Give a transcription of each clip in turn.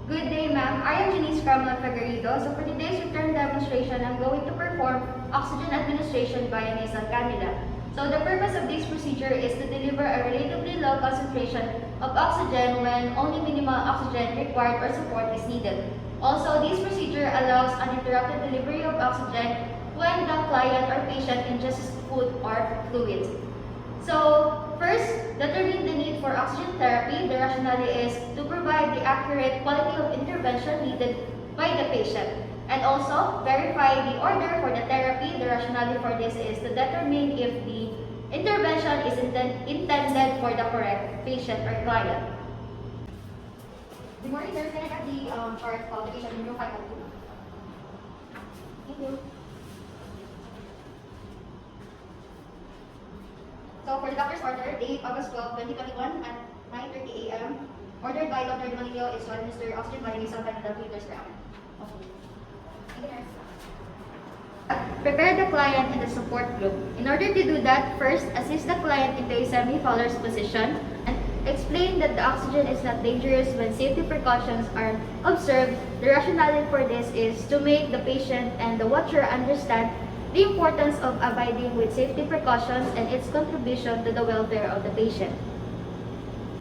Good day, ma'am. I am Cannula So for today's return demonstration, I'm going to perform oxygen administration via nasal cannula. So the purpose of this procedure is to deliver a relatively low concentration of oxygen when only minimal oxygen required or support is needed. Also, this procedure allows uninterrupted delivery of oxygen when the client or patient ingests food or fluids. So, first, determining the need for oxygen therapy, the rationale is to provide the accurate quality of intervention needed by the patient. And also, verify the order for the therapy. The rationale for this is to determine if the intervention is intended for the correct patient or client. Good morning, sir. Can I have the chart of the patient in room 502? Thank you. So for the doctor's order, date August 12, 2021 at 9:30 a.m. Ordered by Dr. Manilio is to administer oxygen via nasal cannula 2 liters per hour. Okay. Thank you, nurse. Prepare the client in the support group. In order to do that, first assist the client into a semi-Fowler's position and explain that the oxygen is not dangerous when safety precautions are observed. The rationale for this is to make the patient and the watcher understand the importance of abiding with safety precautions and its contribution to the welfare of the patient.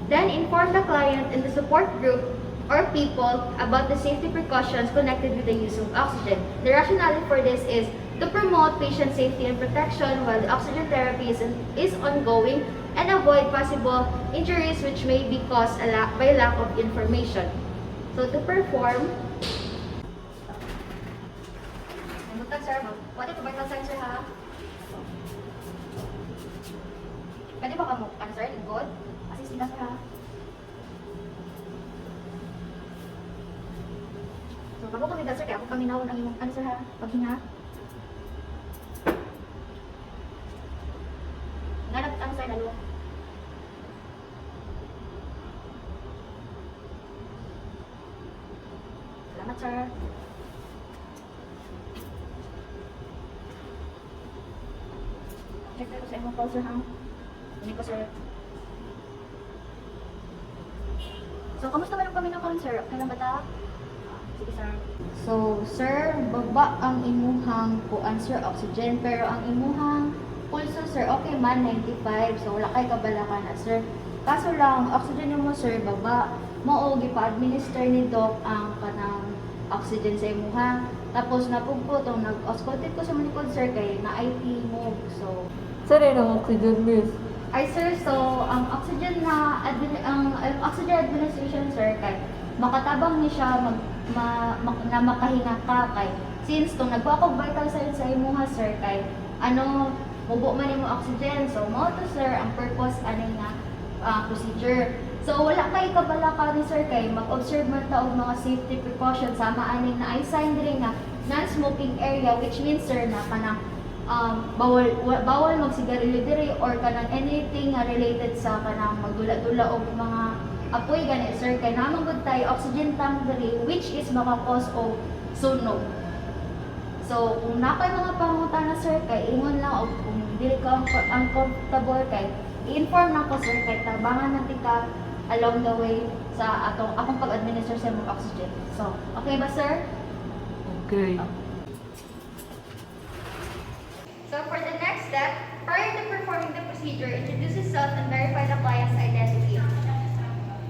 Then inform the client in the support group or people about the safety precautions connected with the use of oxygen. The rationale for this is to promote patient safety and protection while the oxygen therapy is ongoing and avoid possible injuries which may be caused by lack of information. So to perform, sir, what if vital signs, sir, ha? Pwede ba ka mo, sir, lingkod? Assist nila, sir, ha? So, bago kami sir, kaya ako paminawon ang imong, sir, ha? Paghinga. Nanap, sir, lalo. Salamat, sir. Check ko sa imong call, sir, ha? Hindi ko, sir. So, kamusta man ang kami ng call, sir? Okay lang ba ta? Sige, sir. So, sir, baba ang imuhang kuan, sir, oxygen. Pero ang imuhang pulso, sir, okay man, 95. So, wala kay kabalakan na, sir. Kaso lang, oxygen mo, sir, baba. Mao, gipa-administer ni Doc ang kanang oxygen sa imuha. Tapos, napugputong, nag-auscultate ko sa manikod, sir, kay na-IP mo. So, sir, ang oxygen, miss? ay, sir, so, ang oxygen oxygen administration, sir, kay makatabang ni siya na makahinga ka kay since kung nagkuha ko vital signs sa imuha, sir, kay mubo man mo oxygen. So, mo to, sir, ang purpose ani nga procedure. So, wala kay kabalaka ni, sir, kay mag-observe man ta og mga safety precautions sama ani na ay sign diri nga non-smoking area, which means, sir, na kanang bawal magsigarilyo diri or kanang anything related sa kanang magdula-dula o mga apoy gani, sir, kay naman gud tayo oxygen tank diri which is maka-cause of sunog. So kung napay mga pangutana, sir, kay ingon lang og kung dili ka uncomfortable kay i-inform na ko, sir, kay tabangan natin ka along the way sa akong pag-administer sa mga oxygen. So okay ba, sir? Okay. So for the next step, prior to performing the procedure, introduce yourself and verify the client's identity.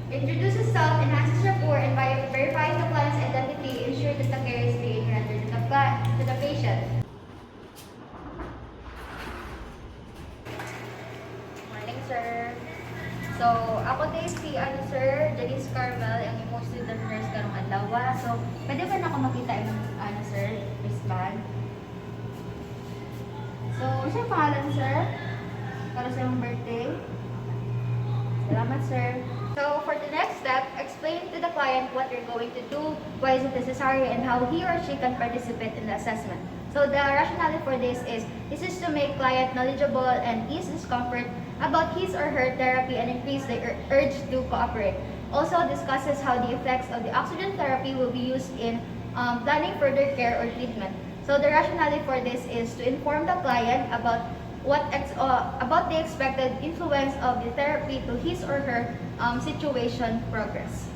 Introduce yourself, enhances rapport, and by verifying the client's identity, ensure that the care is being rendered to the patient. Morning, sir. So, ako din si sir, Janice Carmel, ang imong student nurse karong adlaw. So, pwede ba na ako makita yung sir, wristband? So, siya pangalan, sir? Para sa iyong birthday? Salamat, sir. So, for the next step, explain to the client what you're going to do, why is it necessary, and how he or she can participate in the assessment. So, the rationale for this is to make client knowledgeable and ease discomfort about his or her therapy and increase the urge to cooperate. Also, discusses how the effects of the oxygen therapy will be used in planning further care or treatment. So the rationale for this is to inform the client about about the expected influence of the therapy to his or her situation progress.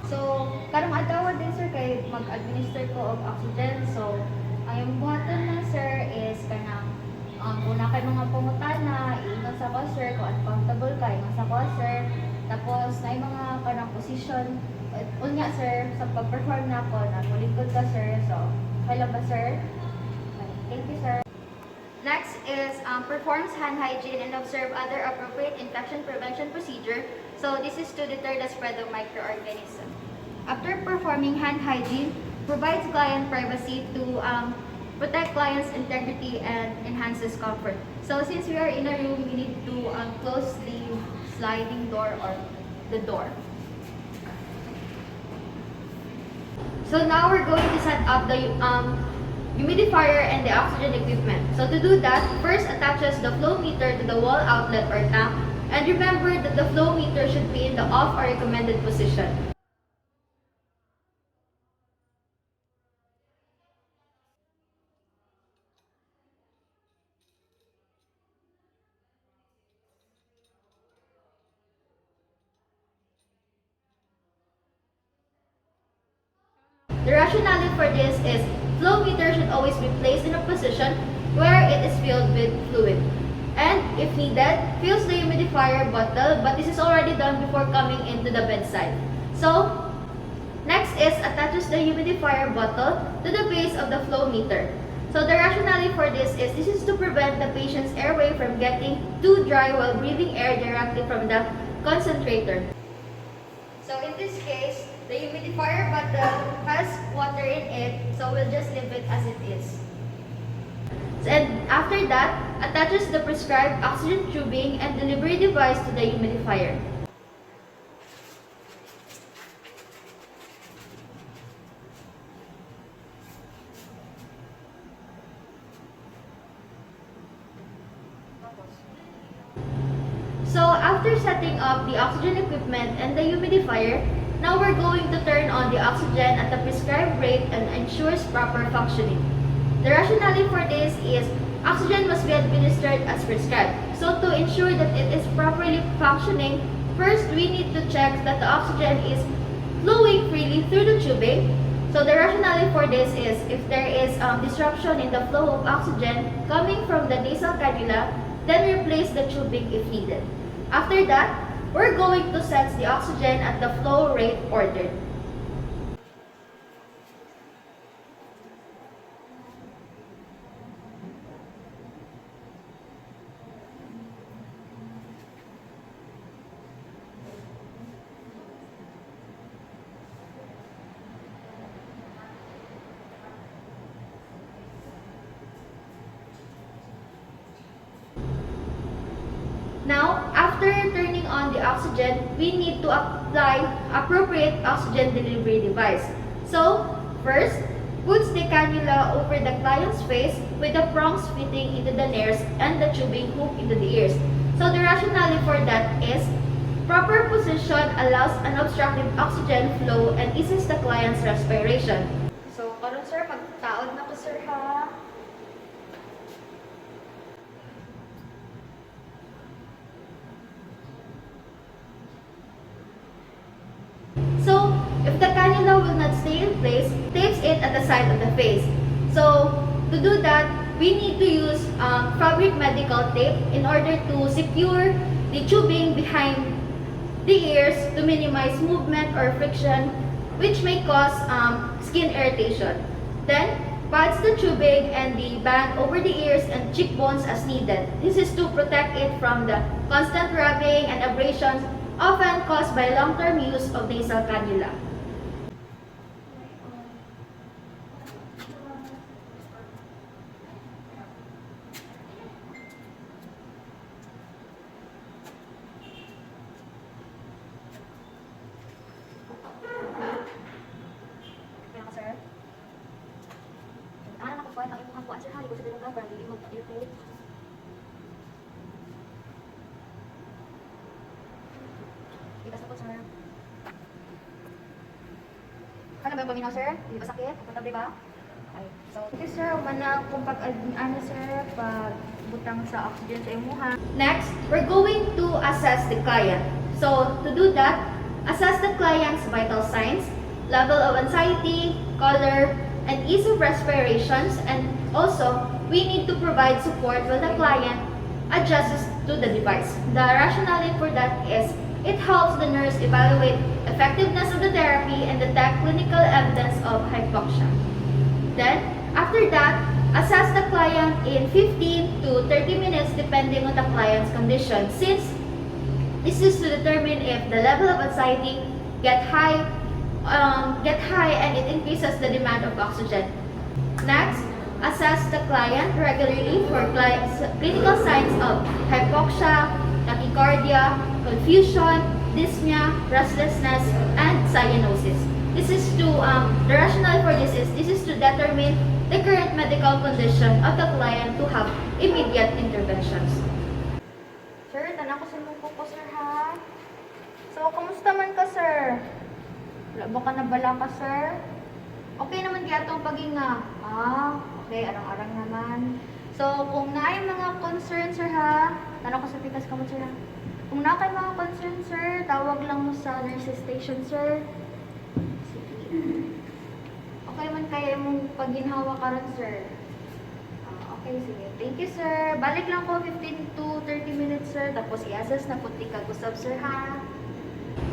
So, karong adlaw din sir kay mag-administer ko og oxygen. So ang buhaton na sir is kanang una kay mga pangutana, iingon sa ko sir kung uncomfortable ka, ingon sa ko sir. Tapos na mga kanang position unya sir sa pag-perform na ko na mulikod ka sir. So hello ba sir? Okay, thank you sir. Next is performs hand hygiene and observe other appropriate infection prevention procedure. So this is to deter the spread of microorganisms. After performing hand hygiene, provides client privacy to protect client's integrity and enhances comfort. So since we are in a room, we need to close the sliding door or the door. So now we're going to set up the humidifier and the oxygen equipment. So to do that, first attaches the flow meter to the wall outlet or tank, and remember that the flow meter should be in the off or recommended position. The rationale for this is flow meter should always be placed in a position where it is filled with fluid. And if needed, fills the humidifier bottle, but this is already done before coming into the bedside. So, next is attaches the humidifier bottle to the base of the flow meter. So the rationale for this is to prevent the patient's airway from getting too dry while breathing air directly from the concentrator. So in this case, the humidifier bottle has water in it, so we'll just leave it as it is. And after that, attaches the prescribed oxygen tubing and delivery device to the humidifier. So after setting up the oxygen equipment and the humidifier, now we're going to turn on the oxygen at the prescribed rate and ensures proper functioning. The rationale for this is oxygen must be administered as prescribed. So to ensure that it is properly functioning, first we need to check that the oxygen is flowing freely through the tubing. So the rationale for this is if there is disruption in the flow of oxygen coming from the nasal cannula, then replace the tubing if needed. After that, we're going to set the oxygen at the flow rate ordered. Now, after turning on the oxygen, we need to apply appropriate oxygen delivery device. So, first, puts the cannula over the client's face with the prongs fitting into the nares and the tubing hook into the ears. So, the rationale for that is proper position allows unobstructed oxygen flow and eases the client's respiration. So, karon sir, magtaod na ko sir ha. So, if the cannula will not stay in place, tapes it at the side of the face. So, to do that, we need to use fabric medical tape in order to secure the tubing behind the ears to minimize movement or friction, which may cause skin irritation. Then, pads the tubing and the band over the ears and cheekbones as needed. This is to protect it from the constant rubbing and abrasions often caused by long-term use of nasal cannula. Kaya ka, sir? Ano na kukuha? Ang imong kuha, sir, ha? Hindi ko sa dalawang para hindi mag-irritate. Ikas ako, sir. Ano ba yung paminaw, sir? Hindi ba sakit? Komportable ba? Okay. So, okay, sir. Umana kung ano, sir, pag butang sa oxygen sa imuha. Next, we're going to assess the client. So, to do that, assess the client's vital signs level of anxiety, color, and ease of respirations, and also we need to provide support while the client adjusts to the device. The rationale for that is it helps the nurse evaluate effectiveness of the therapy and detect clinical evidence of hypoxia. Then, after that, assess the client in 15 to 30 minutes depending on the client's condition, since this is to determine if the level of anxiety get high and it increases the demand of oxygen. Next, assess the client regularly for clinical signs of hypoxia, tachycardia, confusion, dyspnea, restlessness, and cyanosis. This is to the rationale for this is to determine the current medical condition of the client to have immediate interventions. Sir, tanong ko sa mga po, sir, ha? So, kumusta man ka, sir? Wala ba ka nabala ka, sir? Okay naman kaya itong paghinga. Okay, arang-arang naman. So, kung na yung mga concern, sir, ha? Tanong ko sa pikas ka mo, sir, ha? Kung na kayo mga concern, sir, tawag lang mo sa nurse station, sir. Sige. Okay man kaya mong pagginhawa ka rin, sir. Okay, sige. Thank you, sir. Balik lang ko 15 to 30 minutes, sir. Tapos i-assess na puti ka kusap, sir, ha?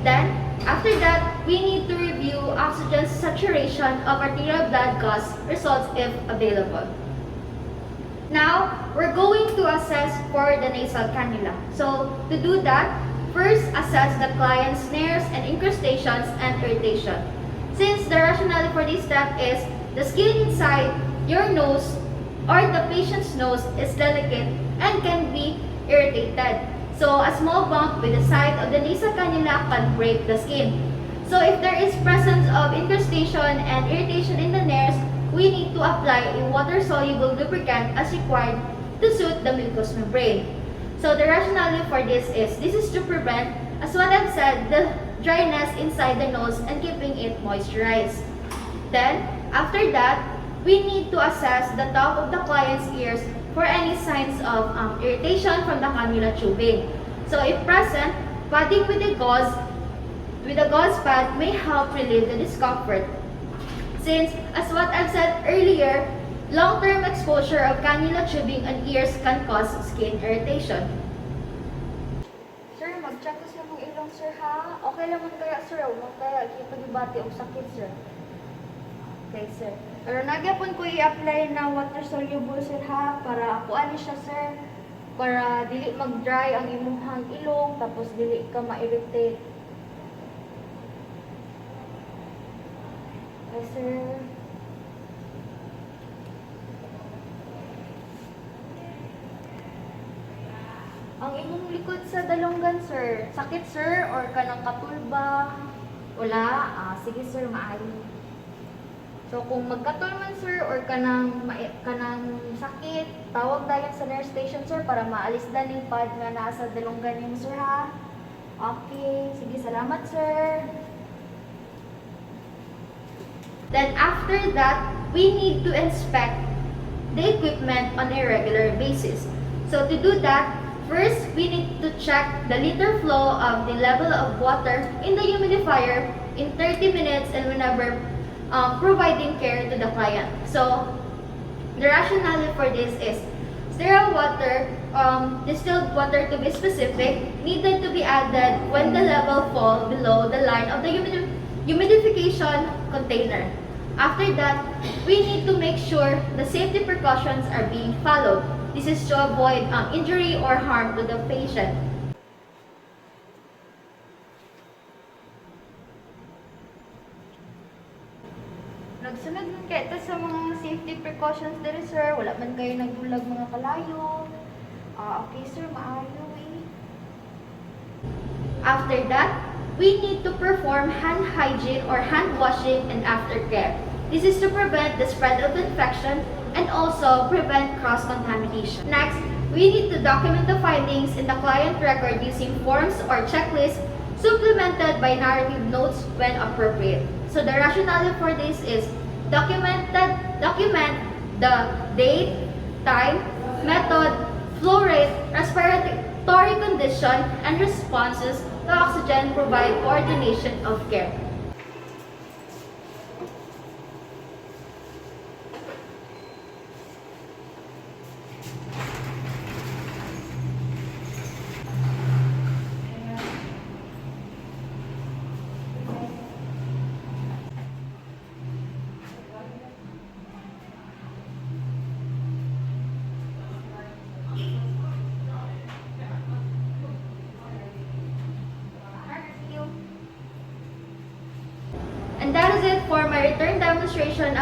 Then, after that, we need to review oxygen saturation of arterial blood gas results if available. Now, we're going to assess for the nasal cannula. So, to do that, first assess the client's snares and incrustations and irritation. Since the rationale for this step is the skin inside your nose or the patient's nose is delicate and can be irritated. So, a small bump with the side of the nasal cannula can break the skin. So, if there is presence of incrustation and irritation in the nares, we need to apply a water-soluble lubricant as required to suit the mucous membrane. So, the rationale for this is to prevent, as what I've said, the dryness inside the nose and keeping it moisturized. Then, after that, we need to assess the top of the client's ears for any signs of irritation from the cannula tubing. So if present, padding with a gauze pad may help relieve the discomfort. Since, as what I've said earlier, long-term exposure of cannula tubing on ears can cause skin irritation. Sir, mag-check ko sa mga ilong, sir, ha? Okay lang man kaya, sir. Huwag kaya ipagibati o sakit, sir. Okay, sir. Pero nagyapon ko i-apply na water-soluble, sir, ha? Para kuan siya, sir. Para dili mag-dry ang imuhang ilong, tapos dili ka ma-irritate. Okay, sir. Ang imong likod sa dalonggan, sir. Sakit, sir? Or kanang katulba? Wala? Sige, sir, maaari. So, kung magkatol man, sir, or kanang sakit, tawag dayon sa nurse station, sir, para maalis na yung pad nga nasa dalonggan niyo, sir, ha? Okay. Sige, salamat, sir. Then, after that, we need to inspect the equipment on a regular basis. So, to do that, first, we need to check the liter flow of the level of water in the humidifier in 30 minutes and whenever providing care to the client. So, the rationale for this is sterile water, distilled water to be specific, needed to be added when the level falls below the line of the humidification container. After that, we need to make sure the safety precautions are being followed. This is to avoid injury or harm to the patient. Nagsunod man kayo ito sa mga safety precautions dito, sir. Wala man kayo nagbulag mga kalayo. Okay, sir, maayo eh. After that, we need to perform hand hygiene or hand washing and aftercare. This is to prevent the spread of infection and also prevent cross-contamination. Next, we need to document the findings in the client record using forms or checklists supplemented by narrative notes when appropriate. So the rationale for this is document the date, time, method, flow rate, respiratory condition, and responses to oxygen provide coordination of care.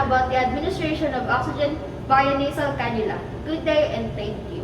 about the administration of oxygen via nasal cannula. Good day and thank you.